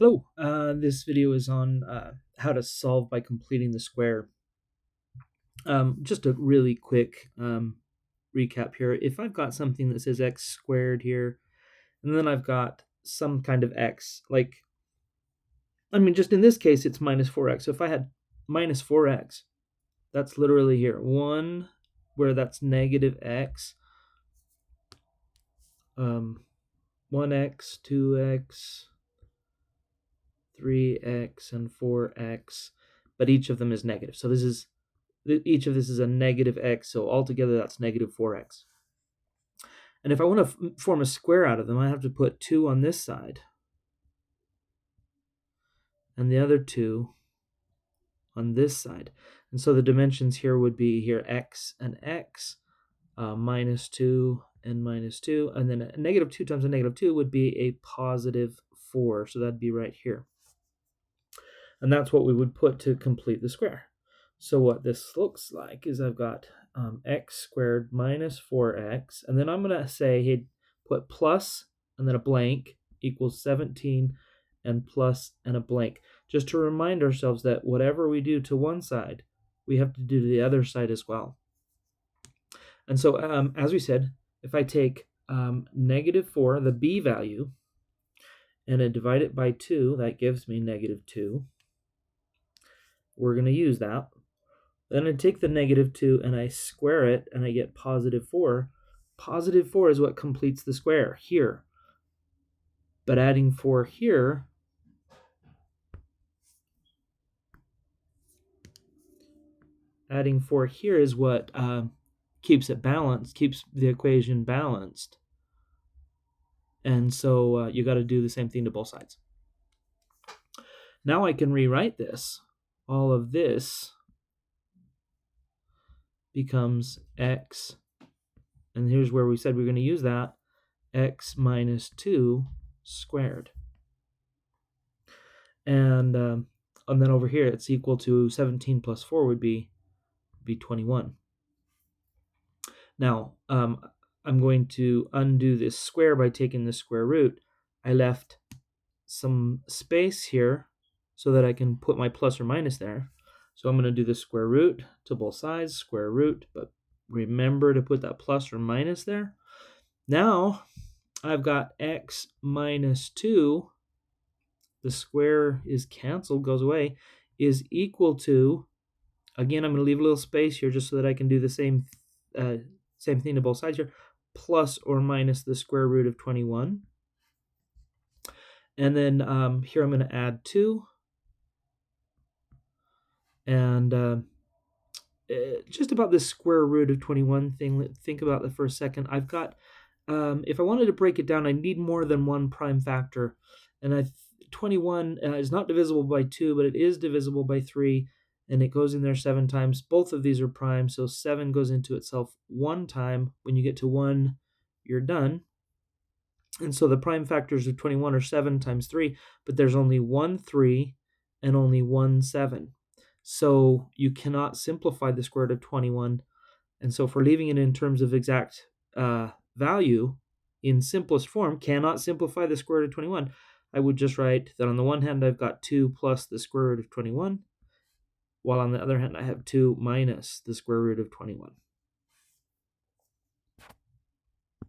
Hello, this video is on how to solve by completing the square. Just a really quick recap here. If I've got something that says x squared here, and then I've got some kind of x, just in this case, it's minus 4x. So if I had minus 4x, that's literally here. 1, where that's negative x, 1x, 2x, 3x, and 4x, but each of them is negative. So each of this is a negative x, so altogether that's negative 4x. And if I want to form a square out of them, I have to put 2 on this side and the other 2 on this side. And so the dimensions here would be here x and x, minus 2 and minus 2, and then a negative 2 times a negative 2 would be a positive 4, so that'd be right here. And that's what we would put to complete the square. So what this looks like is I've got x squared minus 4x, and then I'm going to say, hey, put plus and then a blank equals 17 and plus and a blank, just to remind ourselves that whatever we do to one side, we have to do to the other side as well. And so, as we said, if I take negative 4, the b value, and I divide it by 2, that gives me negative 2. We're going to use that. Then I take the negative 2 and I square it, and I get positive 4. Positive 4 is what completes the square here. But adding 4 here, is what keeps it balanced, keeps the equation balanced. And so you got to do the same thing to both sides. Now I can rewrite this. All of this becomes x, and here's where we said we're going to use that, x minus 2 squared. And then over here it's equal to 17 plus 4 would be 21. Now I'm going to undo this square by taking the square root. I left some space here so that I can put my plus or minus there. So I'm going to do the square root to both sides, square root, but remember to put that plus or minus there. Now I've got x minus 2, the square is canceled, goes away, is equal to, again, I'm going to leave a little space here just so that I can do the same thing to both sides here, plus or minus the square root of 21. And then here I'm going to add 2. And just about this square root of 21 thing, think about that for a second. I've got, if I wanted to break it down, I need more than one prime factor. And 21 is not divisible by 2, but it is divisible by 3. And it goes in there 7 times. Both of these are prime, so 7 goes into itself 1 time. When you get to 1, you're done. And so the prime factors of 21 are 7 times 3, but there's only 1 3 and only 1 7. So you cannot simplify the square root of 21. And so for leaving it in terms of exact value in simplest form, cannot simplify the square root of 21, I would just write that on the one hand I've got 2 plus the square root of 21, while on the other hand I have 2 minus the square root of 21.